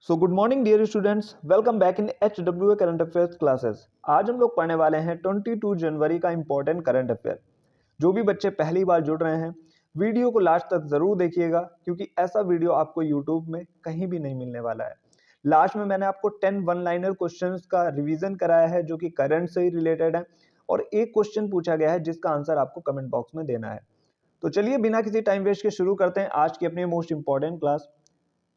So good morning dear students, welcome back in HWA current affairs classes. आज हम लोग पढ़ने वाले हैं 22 जनवरी का इंपॉर्टेंट करंट अफेयर। जो भी बच्चे पहली बार जुड़ रहे हैं, वीडियो को लास्ट तक जरूर देखिएगा क्योंकि ऐसा वीडियो आपको यूट्यूब में कहीं भी नहीं मिलने वाला है। लास्ट में मैंने आपको 10 वन लाइनर क्वेश्चंस का रिवीजन कराया है जो कि करंट से ही रिलेटेड है, और एक क्वेश्चन पूछा गया है जिसका आंसर आपको कमेंट बॉक्स में देना है। तो चलिए बिना किसी टाइम वेस्ट के शुरू करते हैं आज की अपनी मोस्ट इंपॉर्टेंट क्लास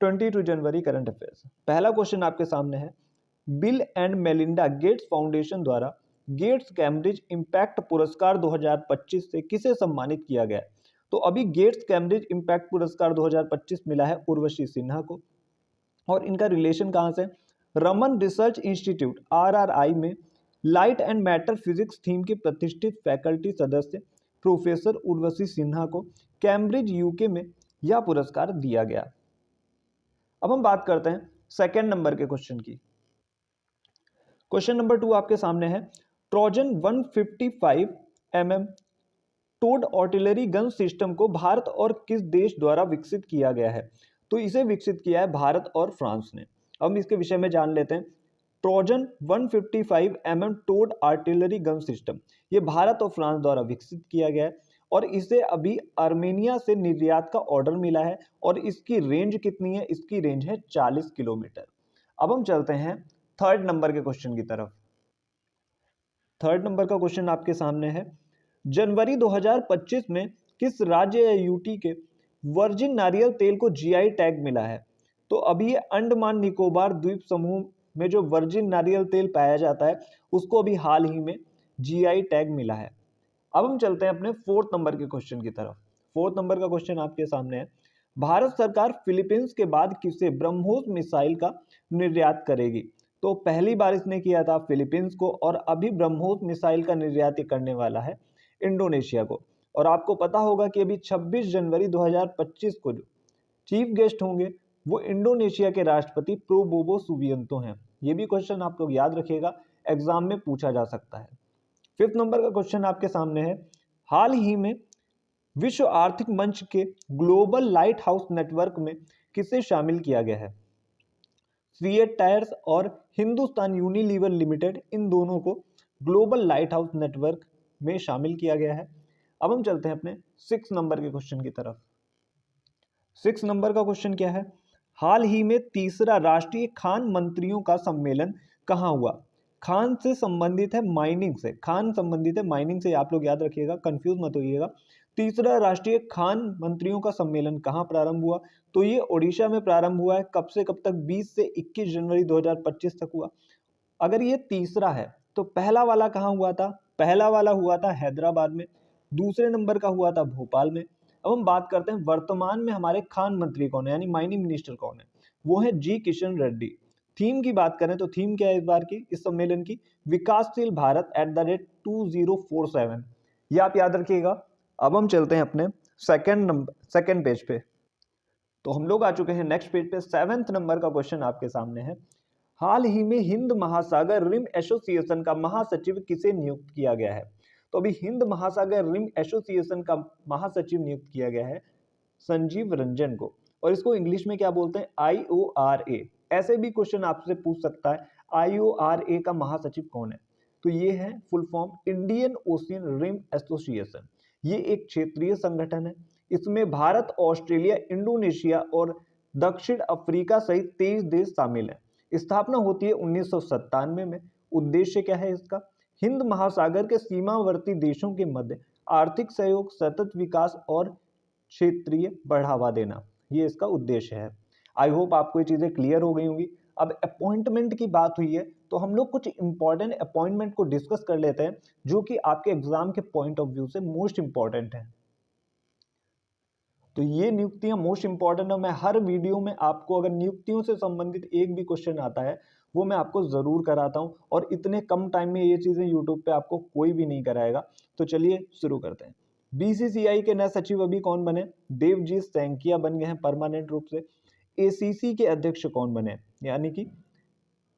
22 जनवरी करंट अफेयर्स। पहला क्वेश्चन आपके सामने है, bill and Melinda Gates foundation द्वारा गेट्स कैम्ब्रिज इम्पैक्ट पुरस्कार 2025 से किसे सम्मानित किया गया है? तो अभी गेट्स कैम्ब्रिज इम्पैक्ट पुरस्कार 2025 मिला है उर्वशी सिन्हा को, और इनका रिलेशन कहां से? रमन रिसर्च इंस्टीट्यूट RRI में light and matter physics theme की प्रतिष्ठित फैकल्टी सदस्य प्रोफेसर उर्वशी सिन्हा को कैम्ब्रिज यूके में यह पुरस्कार दिया गया। अब हम बात करते हैं सेकेंड नंबर के क्वेश्चन की। क्वेश्चन नंबर 2 आपके सामने है, Trojan 155 mm towed artillery gun system को भारत और किस देश द्वारा विकसित किया गया है? तो इसे विकसित किया है भारत और फ्रांस ने। अब हम इसके विषय में जान लेते हैं। Trojan 155 mm towed artillery gun system ये भारत और फ्रांस द्वारा विकसित किया गया है, और इसे अभी आर्मेनिया से निर्यात का ऑर्डर मिला है, और इसकी रेंज कितनी है? इसकी रेंज है 40 किलोमीटर। अब हम चलते हैं थर्ड नंबर के क्वेश्चन की तरफ। थर्ड नंबर का क्वेश्चन आपके सामने है, जनवरी 2025 में किस राज्य या यूटी के वर्जिन नारियल तेल को जीआई टैग मिला है? तो अभी ये अंडमान निकोबार द्वीप समूह में जो वर्जिन नारियल तेल पाया जाता है उसको अभी हाल ही में जीआई टैग मिला है। अब हम चलते हैं अपने फोर्थ नंबर के क्वेश्चन की तरफ। फोर्थ नंबर का क्वेश्चन आपके सामने है, भारत सरकार फिलीपींस के बाद किसे ब्रह्मोस मिसाइल का निर्यात करेगी? तो पहली बार इसने किया था फिलीपींस को, और अभी ब्रह्मोस मिसाइल का निर्यात करने वाला है इंडोनेशिया को। और आपको पता होगा कि अभी 26 जनवरी 2025 को जो चीफ गेस्ट होंगे वो इंडोनेशिया के राष्ट्रपति प्रोबोवो सुबियांतो हैं। ये भी क्वेश्चन आप लोग याद रखिएगा, एग्जाम में पूछा जा सकता है। फिफ्थ नंबर का क्वेश्चन आपके सामने है, हाल ही में विश्व आर्थिक मंच के ग्लोबल लाइट हाउस नेटवर्क में किसे शामिल किया गया है? सीएट टायर्स और हिंदुस्तान यूनिलीवर लिमिटेड, इन दोनों को ग्लोबल लाइट हाउस नेटवर्क में शामिल किया गया है। अब हम चलते हैं अपने 6 नंबर के क्वेश्चन की तरफ। 6 नंबर का क्वेश्चन क्या है, हाल ही में तीसरा राष्ट्रीय खान मंत्रियों का सम्मेलन कहाँ हुआ? खान से संबंधित है माइनिंग से, खान संबंधित है माइनिंग से, आप लोग याद रखिएगा, कंफ्यूज मत होइएगा। तीसरा राष्ट्रीय खान मंत्रियों का सम्मेलन कहाँ प्रारंभ हुआ? तो ये ओडिशा में प्रारंभ हुआ है। कब से कब तक? 20 से 21 जनवरी 2025 तक हुआ। अगर ये तीसरा है तो पहला वाला कहाँ हुआ था? पहला वाला हुआ था हैदराबाद में, दूसरे नंबर का हुआ था भोपाल में। अब हम बात करते हैं वर्तमान में हमारे खान मंत्री कौन है, यानी माइनिंग मिनिस्टर कौन है? वो है जी किशन रेड्डी। थीम की बात करें तो थीम क्या है इस बार की, इस सम्मेलन की? विकासशील भारत @2047। ये आप याद रखिएगा। अब हम चलते हैं अपने सेकंड पेज पे। तो हम लोग आ चुके हैं नेक्स्ट पेज पे। 7th नंबर का क्वेश्चन आपके सामने है, हाल ही में हिंद महासागर रिम एसोसिएशन का महासचिव किसे नियुक्त किया गया है? तो अभी हिंद महासागर रिम एसोसिएशन का महासचिव नियुक्त किया गया है संजीव रंजन को, और इसको इंग्लिश में क्या बोलते हैं? IORA। ऐसे भी क्वेश्चन आपसे पूछ सकता है, IORA का महासचिव कौन है? तो ये है full form Indian Ocean Rim Association. ये एक क्षेत्रीय संगठन है। इसमें भारत, ऑस्ट्रेलिया, इंडोनेशिया और दक्षिण अफ्रीका सहित 23 देश शामिल हैं। स्थापना होती है 1997 में। उद्देश्य क्या है इसका? हिंद महासागर के सीमावर्ती देशों के मध्य आर्थिक सहयोग, सतत विकास और क्षेत्रीय बढ़ावा देना, ये इसका उद्देश्य है। आई होप आपको ये चीजें क्लियर हो गई होंगी। अब अपॉइंटमेंट की बात हुई है तो हम लोग कुछ इंपॉर्टेंट अपॉइंटमेंट को डिस्कस कर लेते हैं जो कि आपके एग्जाम के पॉइंट ऑफ व्यू से मोस्ट इंपॉर्टेंट है। तो ये नियुक्तियां मोस्ट इंपॉर्टेंट है। मैं हर वीडियो में आपको अगर नियुक्तियों से संबंधित एक भी क्वेश्चन आता है वो मैं आपको जरूर कराता हूं, और इतने कम टाइम में ये चीजें यूट्यूब पे आपको कोई भी नहीं कराएगा। तो चलिए शुरू करते हैं। बीसीसीआई के नए सचिव अभी कौन बने? देवजीत सैंकिया बन गए हैं परमानेंट रूप से। एसीसी के अध्यक्ष कौन बने? यानी कि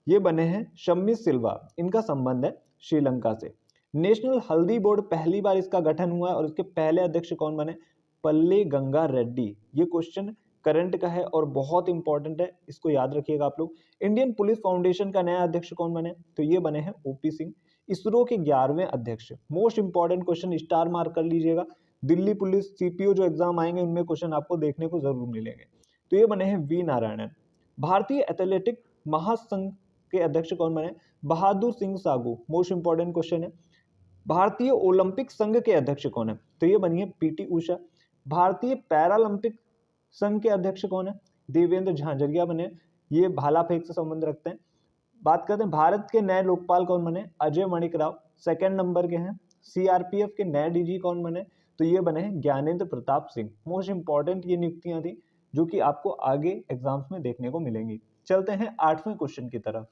ये बने हैं शम्मी सिल्वा, इनका संबंध है श्रीलंका से। नेशनल हल्दी बोर्ड, पहली बार इसका गठन हुआ है, और इसके पहले अध्यक्ष कौन बने? पल्ले गंगा रेड्डी। ये क्वेश्चन करंट का है और बहुत इंपॉर्टेंट है, इसको याद रखिएगा आप लोग। इंडियन पुलिस फाउंडेशन का नया अध्यक्ष कौन बने? तो ये बने हैं ओपी सिंह। इसरो के 11वें अध्यक्ष, most important question, star mark कर लीजिएगा। दिल्ली पुलिस सीपीओ जो एग्जाम आएंगे उनमें क्वेश्चन आपको देखने को जरूर मिलेंगे। तो ये बने हैं वी नारायणन। भारतीय एथलेटिक महासंघ के अध्यक्ष कौन बने? Bahadur Singh सागू, most important question है। भारतीय ओलंपिक संघ के अध्यक्ष कौन है? तो ये बनी है पीटी उषा। भारतीय पैरालंपिक संघ के अध्यक्ष कौन है? देवेंद्र झांझरिया बने, ये भाला फेंक से संबंध रखते हैं। बात करते हैं भारत के नए लोकपाल कौन बने? अजय मणिक राव, सेकंड नंबर के हैं। सीआरपीएफ के नए डीजी कौन बने? तो ये बने हैं ज्ञानेंद्र प्रताप सिंह। मोस्ट इंपॉर्टेंट ये नियुक्तियां थी जो कि आपको आगे एग्जाम्स में देखने को मिलेंगी। चलते हैं 8वें क्वेश्चन की तरफ।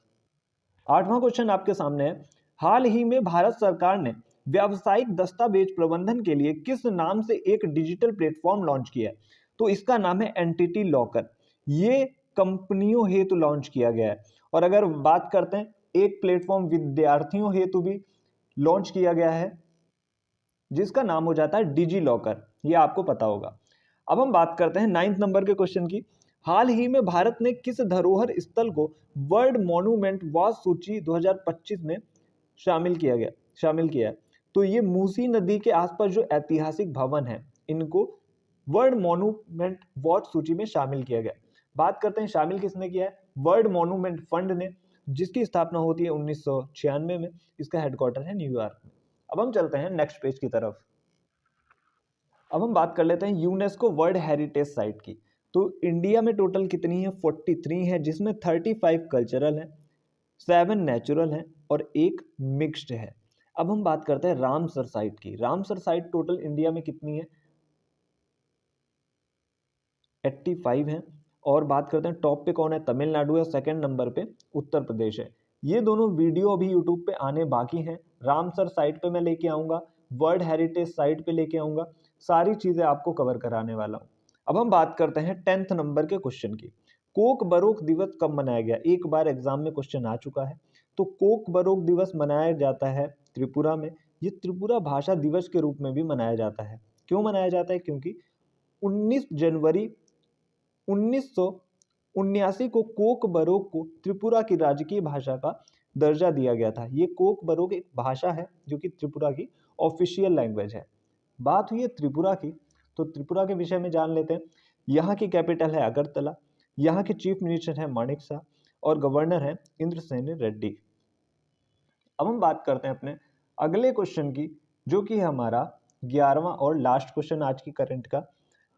8वां क्वेश्चन आपके सामने है, हाल ही में भारत सरकार ने व्यावसायिक दस्तावेज प्रबंधन के लिए किस नाम से एक डिजिटल प्लेटफॉर्म लॉन्च किया है? तो इसका नाम है एंटिटी लॉकर। ये कंपनियों हेतु लॉन्च किया गया है। और अगर बात करते हैं, एक प्लेटफॉर्म विद्यार्थियों हेतु भी लॉन्च किया गया है जिसका नाम हो जाता है डिजी लॉकर, ये आपको पता होगा। अब हम बात करते हैं 9th नंबर के क्वेश्चन की। हाल ही में भारत ने किस धरोहर स्थल को वर्ल्ड मॉन्यूमेंट वॉच सूची 2025 में शामिल किया है? तो ये मूसी नदी के आसपास जो ऐतिहासिक भवन है इनको वर्ल्ड मॉन्यूमेंट वॉच सूची में शामिल किया गया। बात करते हैं शामिल किसने किया है? वर्ल्ड मॉन्यूमेंट फंड ने, जिसकी स्थापना होती है 1996 में। इसका हेडक्वार्टर है न्यूयॉर्क में। अब हम चलते हैं नेक्स्ट पेज की तरफ। अब हम बात कर लेते हैं यूनेस्को वर्ल्ड हेरिटेज साइट की। तो इंडिया में टोटल कितनी है? 43 है, जिसमें 35 कल्चरल है, 7 नेचुरल है और 1 मिक्स्ड है। अब हम बात करते हैं रामसर साइट की। रामसर साइट टोटल इंडिया में कितनी है? 85 है। और बात करते हैं टॉप पे कौन है? तमिलनाडु है, सेकंड नंबर पे उत्तर प्रदेश है। ये दोनों वीडियो अभी यूट्यूब पे आने बाकी हैं। रामसर साइट पे मैं लेके आऊँगा, वर्ल्ड हेरिटेज साइट पे लेके आऊँगा, सारी चीज़ें आपको कवर कराने वाला हूँ। अब हम बात करते हैं 10th नंबर के क्वेश्चन की। कोक बरोक दिवस कब मनाया गया? एक बार एग्जाम में क्वेश्चन आ चुका है। तो कोक बरोक दिवस मनाया जाता है त्रिपुरा में। ये त्रिपुरा भाषा दिवस के रूप में भी मनाया जाता है। क्यों मनाया जाता है? क्योंकि 19 जनवरी 1979 को कोक बरोक को त्रिपुरा की राजकीय भाषा का दर्जा दिया गया था। ये कोक बरोक एक भाषा है जो कि त्रिपुरा की ऑफिशियल लैंग्वेज है। बात हुई है त्रिपुरा की, तो त्रिपुरा के विषय में जान लेते हैं। यहाँ की कैपिटल है अगरतला, यहाँ के चीफ मिनिस्टर है माणिक शाह और गवर्नर है इंद्रसेन रेड्डी। अब हम बात करते हैं अपने अगले क्वेश्चन की, जो कि हमारा 11वां और लास्ट क्वेश्चन आज की करंट का।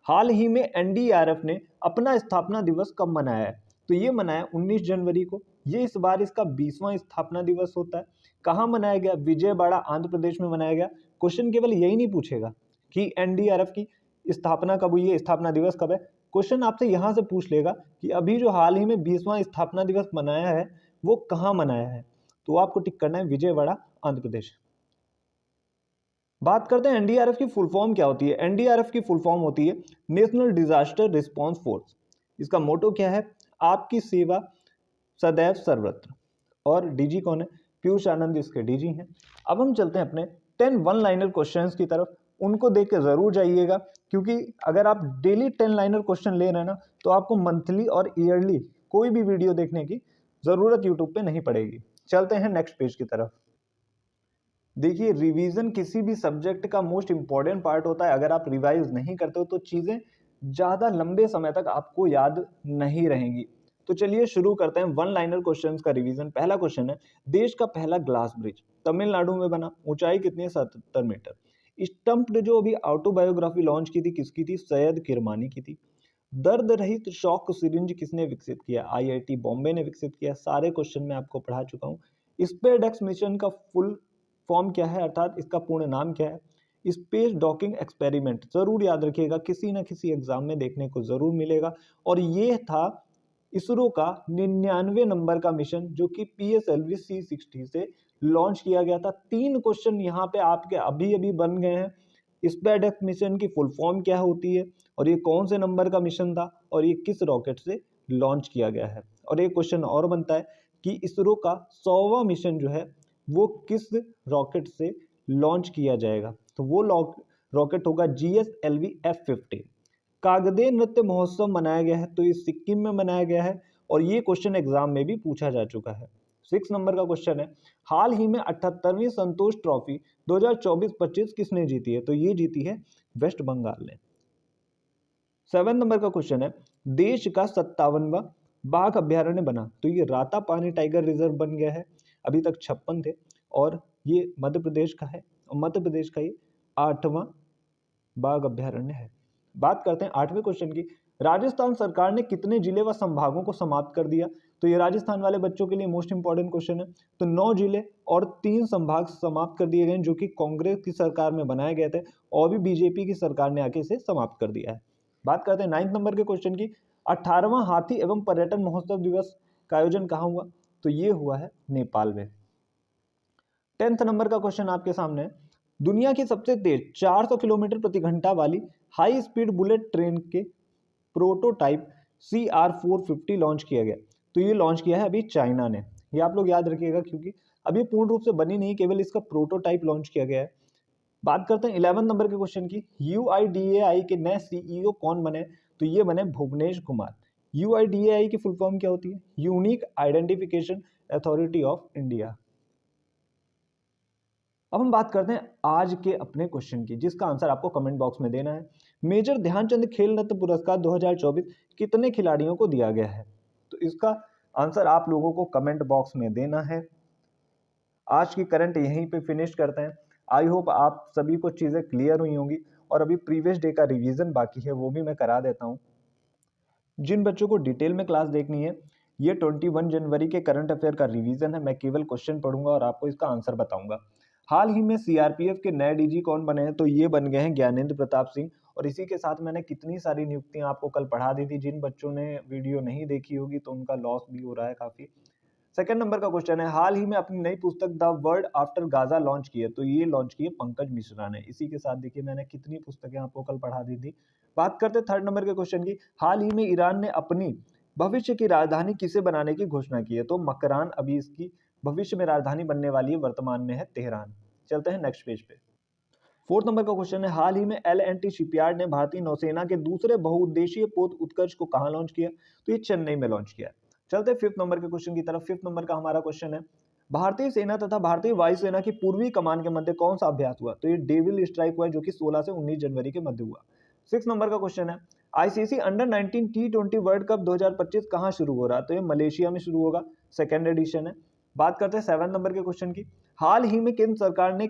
हाल ही में एनडीआरएफ ने अपना स्थापना दिवस कब मनाया है? तो ये मनाया 19 जनवरी को। ये इस बार इसका 20वां स्थापना दिवस होता है। कहाँ मनाया गया? विजयवाड़ा आंध्र प्रदेश में मनाया गया। क्वेश्चन केवल यही नहीं पूछेगा कि एनडीआरएफ की स्थापना कब हुई है, स्थापना दिवस कब है। क्वेश्चन आपसे यहाँ से पूछ लेगा कि अभी जो हाल ही में 20वां स्थापना दिवस मनाया है वो कहाँ मनाया है। तो आपको टिक करना है विजयवाड़ा आंध्र प्रदेश। बात करते हैं एनडीआरएफ की फुल फॉर्म क्या होती है। एनडीआरएफ की फुल फॉर्म होती है नेशनल डिजास्टर रिस्पांस फोर्स। इसका मोटो क्या है? आपकी सेवा सदैव सर्वत्र। और डीजी कौन है? पीयूष आनंद इसके डीजी हैं। अब हम चलते हैं अपने 10 वन लाइनर क्वेश्चंस की तरफ। उनको देख के जरूर जाइएगा, क्योंकि अगर आप डेली 10 लाइनर क्वेश्चन ले रहे हैं ना, तो आपको मंथली और ईयरली कोई भी वीडियो देखने की जरूरत यूट्यूब पे नहीं पड़ेगी। चलते हैं नेक्स्ट पेज की तरफ। देखिए, रिवीजन किसी भी सब्जेक्ट का मोस्ट इंपॉर्टेंट पार्ट होता है। अगर आप रिवाइज नहीं करते हो तो चीजें ज्यादा लंबे समय तक आपको याद नहीं रहेंगी। तो चलिए शुरू करते हैं वन लाइनर क्वेश्चंस का रिवीजन। पहला क्वेश्चन है, देश का पहला ग्लास ब्रिज तमिलनाडु में बना, ऊंचाई कितनी है? 77 मीटर। स्टम्प्ड जो अभी ऑटोबायोग्राफी लॉन्च की थी किसकी थी? सैयद किरमानी की थी। दर्द रहित शॉक सिरिंज किसने विकसित किया? आईआईटी बॉम्बे ने विकसित किया। सारे क्वेश्चन मैं आपको पढ़ा चुका हूँ। स्पेसडेक्स मिशन का फुल फॉर्म क्या है, अर्थात इसका पूर्ण नाम क्या है? Space docking experiment. जरूर याद रखिएगा, किसी ना किसी एग्जाम में देखने को जरूर मिलेगा। और ये था इसरो का 99 नंबर का मिशन, जो कि PSLV C60 से लॉन्च किया गया था। 3 क्वेश्चन यहाँ पे आपके अभी अभी बन गए हैं। स्पेसडेक्स मिशन की फुल फॉर्म क्या होती है, और ये कौन से नंबर का मिशन था, और ये किस रॉकेट से लॉन्च किया गया है। और एक क्वेश्चन और बनता है कि इसरो का 100वां मिशन जो है वो किस रॉकेट से लॉन्च किया जाएगा। तो वो रॉकेट होगा GSLV F-15। कागदे नृत्य महोत्सव मनाया गया है? तो ये सिक्किम में मनाया गया है और ये क्वेश्चन एग्जाम में भी पूछा जा चुका है। 6 नंबर का क्वेश्चन है, हाल ही में 78वीं संतोष ट्रॉफी 2024-25 किसने जीती है? तो ये जीती है वेस्ट बंगाल ने। 7 नंबर का क्वेश्चन है, देश का 57वां बाघ अभ्यारण्य बना? तो ये रातापानी टाइगर रिजर्व बन गया है। अभी तक 56 थे और ये मध्य प्रदेश का है और मध्य प्रदेश का ये 8वां बाघ अभ्यारण्य है। बात करते हैं 8वें क्वेश्चन की, राजस्थान सरकार ने कितने जिले व संभागों को समाप्त कर दिया? तो ये राजस्थान वाले बच्चों के लिए मोस्ट इंपॉर्टेंट क्वेश्चन है। तो 9 जिले और 3 संभाग समाप्त कर दिए गए जो कि कांग्रेस की सरकार में बनाए गए थे और भी बीजेपी की सरकार ने आके इसे समाप्त कर दिया है। बात करते हैं 9 नंबर के क्वेश्चन की, 18वां हाथी एवं पर्यटन महोत्सव दिवस का आयोजन कहाँ हुआ? तो ये हुआ है नेपाल में। 10th नंबर का क्वेश्चन आपके सामने है, दुनिया की सबसे तेज 400 किलोमीटर प्रति घंटा वाली हाई स्पीड बुलेट ट्रेन के प्रोटोटाइप CR450 लॉन्च किया गया। तो ये लॉन्च किया है अभी चाइना ने। ये आप लोग याद रखिएगा क्योंकि अभी पूर्ण रूप से बनी नहीं, केवल इसका प्रोटोटाइप लॉन्च किया गया है। बात करते हैं 11 नंबर के क्वेश्चन की, UIDAI के नए CEO कौन बने? तो ये बने भुवनेश कुमार। UIDAI की फुल फॉर्म क्या होती है? Unique identification authority of India. अब हम बात करते हैं आज के अपने क्वेश्चन की, जिसका आंसर आपको कमेंट बॉक्स में देना है। मेजर ध्यानचंद खेल रत्न पुरस्कार 2024 कितने खिलाड़ियों को दिया गया है? तो इसका आंसर आप लोगों को कमेंट बॉक्स में देना है। आज की करंट यहीं पे फिनिश करते हैं। आई होप आप सभी को चीज़ें क्लियर हुई होंगी और अभी प्रीवियस डे का रिवीजन बाकी है, वो भी मैं करा देता हूँ। जिन बच्चों को डिटेल में क्लास देखनी है, ये 21 जनवरी के करंट अफेयर का रिवीजन है। मैं केवल क्वेश्चन पढ़ूंगा और आपको इसका आंसर बताऊंगा। हाल ही में सीआरपीएफ के नए डीजी कौन बने हैं? तो ये बन गए हैं ज्ञानेंद्र प्रताप सिंह। और इसी के साथ मैंने कितनी सारी नियुक्तियां आपको कल पढ़ा दी थी। जिन बच्चों ने वीडियो नहीं देखी होगी तो उनका लॉस भी हो रहा है काफी। सेकंड नंबर का क्वेश्चन है, हाल ही में अपनी नई पुस्तक the world after Gaza launch की है? तो ये लॉन्च की है पंकज मिश्रा ने। इसी के साथ देखिए मैंने कितनी पुस्तकें आपको कल पढ़ा दी थी। बात करते थर्ड नंबर के क्वेश्चन की, हाल ही में ईरान ने अपनी भविष्य की राजधानी किसे बनाने की घोषणा की है? तो मकरान अभी इसकी भविष्य में राजधानी बनने वाली है, वर्तमान में है तेहरान। चलते हैं नेक्स्ट पेज पे। फोर्थ नंबर का क्वेश्चन है, हाल ही में L&T शिपयार्ड ने भारतीय नौसेना के दूसरे बहुउद्देशीय पोत उत्कर्ष को कहां लॉन्च किया? तो ये चेन्नई में लॉन्च किया। चलते हैं फिफ्थ नंबर के क्वेश्चन की तरफ। फिफ्थ नंबर का हमारा क्वेश्चन है, भारतीय सेना तथा भारतीय वायुसेना की पूर्वी कमान के मध्य कौन सा अभ्यास हुआ? तो ये डेविल स्ट्राइक हुआ जो कि 16 से 19 जनवरी के मध्य हुआ। 6 नंबर का क्वेश्चन है, ICC under 19 T20 world cup 2025 कहां शुरू हो रहा है? तो ये मलेशिया में शुरू होगा, सेकेंड एडिशन है। बात करते हैं 7 नंबर के क्वेश्चन की, हाल ही में केंद्र सरकार ने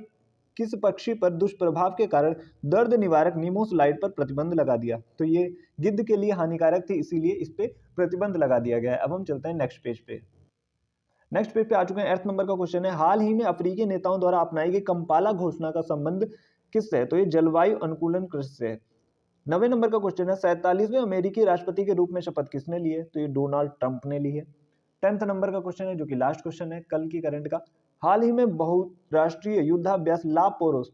किस पक्षी पर दुष्प्रभाव के कारण दर्द निवारक निमोसलाइड पर प्रतिबंध लगा दिया? तो ये गिद्ध के लिए हानिकारक थी, इसीलिए इस पे प्रतिबंध लगा दिया गया है। अब हम चलते हैं नेक्स्ट पेज पे। नेक्स्ट पेज पे आ चुके हैं। 8th नंबर का क्वेश्चन है, हाल ही में अफ्रीकी नेताओं द्वारा अपनाई गई कंपाला घोषणा का संबंध किससे है? तो ये जलवायु अनुकूलन कृषि से है। 9वें नंबर का क्वेश्चन है, 47वें अमेरिकी राष्ट्रपति के रूप में शपथ किसने ली है? तो ये डोनाल्ड ट्रंप ने ली है। 10th नंबर का क्वेश्चन है जो कि लास्ट क्वेश्चन है कल की करंट का, हाल ही में बहुराष्ट्रीय युद्धाभ्यास ला पोरोस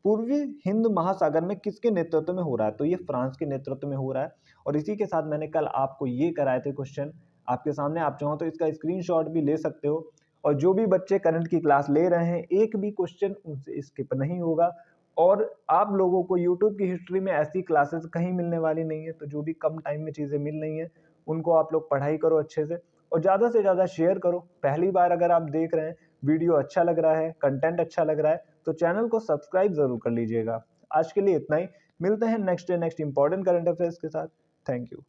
पूर्वी हिंद महासागर में किसके नेतृत्व में हो रहा है? तो ये फ्रांस के नेतृत्व में हो रहा है। और इसी के साथ मैंने कल आपको ये कराए थे क्वेश्चन आपके सामने, आप चाहो तो इसका स्क्रीनशॉट भी ले सकते हो। और जो भी बच्चे करंट की क्लास ले रहे हैं, एक भी क्वेश्चन उनसे स्किप नहीं होगा। और आप लोगों को YouTube की हिस्ट्री में ऐसी क्लासेस कहीं मिलने वाली नहीं है। तो जो भी कम टाइम में चीज़ें मिल रही हैं उनको आप लोग पढ़ाई करो अच्छे से और ज़्यादा से ज़्यादा शेयर करो। पहली बार अगर आप देख रहे हैं, वीडियो अच्छा लग रहा है, कंटेंट अच्छा लग रहा है, तो चैनल को सब्सक्राइब ज़रूर कर लीजिएगा। आज के लिए इतना ही, मिलते हैं नेक्स्ट इंपॉर्टेंट करंट अफेयर्स के साथ। Thank you.